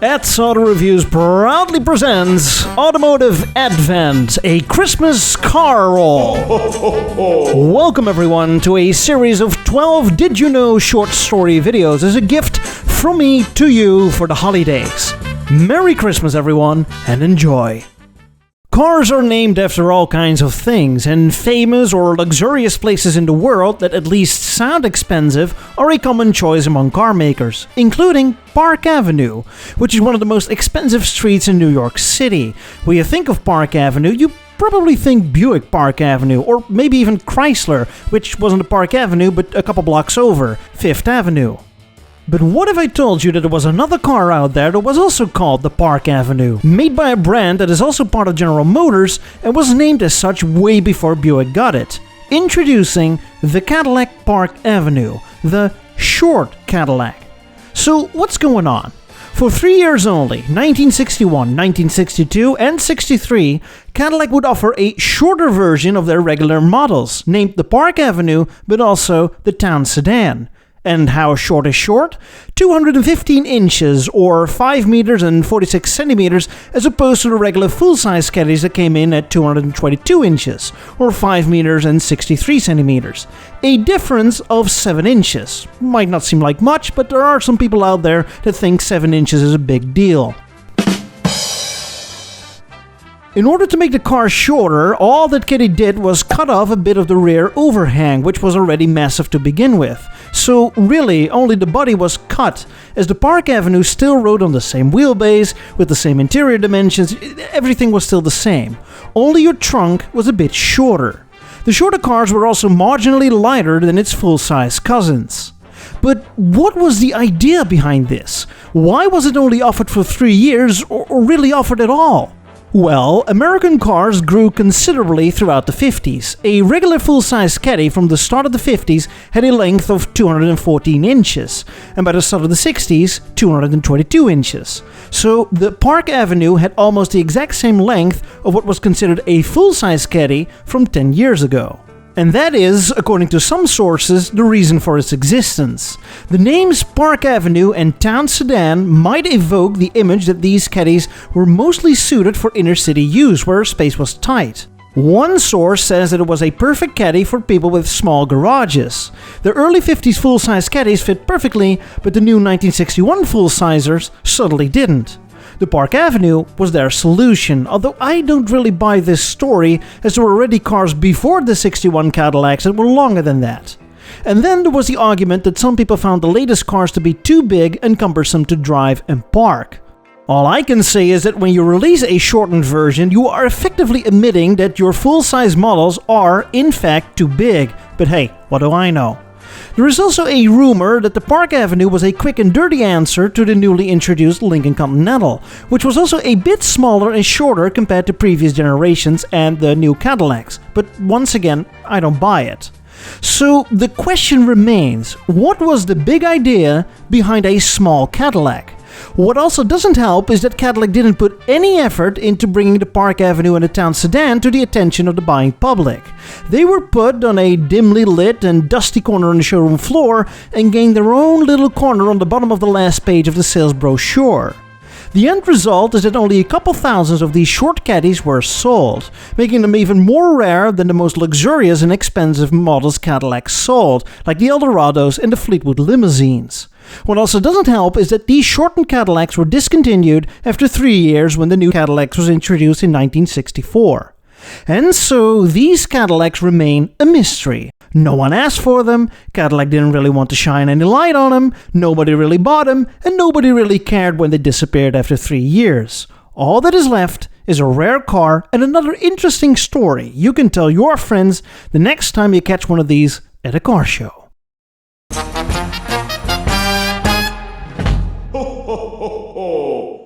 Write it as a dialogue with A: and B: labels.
A: Ed's Auto Reviews proudly presents Automotive Advent, a Christmas car roll. Welcome everyone to a series of 12 Did You Know short story videos as a gift from me to you for the holidays. Merry Christmas everyone, and enjoy. Cars are named after all kinds of things, and famous or luxurious places in the world that at least sound expensive are a common choice among car makers, including Park Avenue, which is one of the most expensive streets in New York City. When you think of Park Avenue, you probably think Buick Park Avenue, or maybe even Chrysler, which wasn't a Park Avenue but a couple blocks over, Fifth Avenue. But what if I told you that there was another car out there that was also called the Park Avenue, made by a brand that is also part of General Motors and was named as such way before Buick got it? Introducing the Cadillac Park Avenue, the short Cadillac. So what's going on? For 3 years only, 1961, 1962, and 63, Cadillac would offer a shorter version of their regular models, named the Park Avenue, but also the Town Sedan. And how short is short? 215 inches or 5 meters and 46 centimeters, as opposed to the regular full-size Caddies that came in at 222 inches or 5 meters and 63 centimeters. A difference of 7 inches. Might not seem like much, but there are some people out there that think 7 inches is a big deal. In order to make the car shorter, all that Caddy did was cut off a bit of the rear overhang, which was already massive to begin with. So really, only the body was cut, as the Park Avenue still rode on the same wheelbase, with the same interior dimensions, everything was still the same. Only your trunk was a bit shorter. The shorter cars were also marginally lighter than its full-size cousins. But what was the idea behind this? Why was it only offered for 3 years, or really offered at all? Well, American cars grew considerably throughout the 50s. A regular full-size Caddy from the start of the 50s had a length of 214 inches, and by the start of the 60s, 222 inches. So the Park Avenue had almost the exact same length of what was considered a full-size Caddy from 10 years ago. And that is, according to some sources, the reason for its existence. The names Park Avenue and Town Sedan might evoke the image that these Caddies were mostly suited for inner-city use, where space was tight. One source says that it was a perfect Caddy for people with small garages. The early 50s full-size Caddies fit perfectly, but the new 1961 full-sizers suddenly didn't. The Park Avenue was their solution, although I don't really buy this story, as there were already cars before the 61 Cadillacs that were longer than that. And then there was the argument that some people found the latest cars to be too big and cumbersome to drive and park. All I can say is that when you release a shortened version, you are effectively admitting that your full-size models are, in fact, too big. But hey, what do I know? There is also a rumor that the Park Avenue was a quick and dirty answer to the newly introduced Lincoln Continental, which was also a bit smaller and shorter compared to previous generations and the new Cadillacs. But once again, I don't buy it. So the question remains, what was the big idea behind a small Cadillac? What also doesn't help is that Cadillac didn't put any effort into bringing the Park Avenue and the Town Sedan to the attention of the buying public. They were put on a dimly lit and dusty corner on the showroom floor and gained their own little corner on the bottom of the last page of the sales brochure. The end result is that only a couple thousands of these short Caddies were sold, making them even more rare than the most luxurious and expensive models Cadillac sold, like the Eldorados and the Fleetwood limousines. What also doesn't help is that these shortened Cadillacs were discontinued after 3 years when the new Cadillac was introduced in 1964. And so these Cadillacs remain a mystery. No one asked for them, Cadillac didn't really want to shine any light on them, nobody really bought them, and nobody really cared when they disappeared after 3 years. All that is left is a rare car and another interesting story you can tell your friends the next time you catch one of these at a car show.
B: Ho, ho, ho, ho.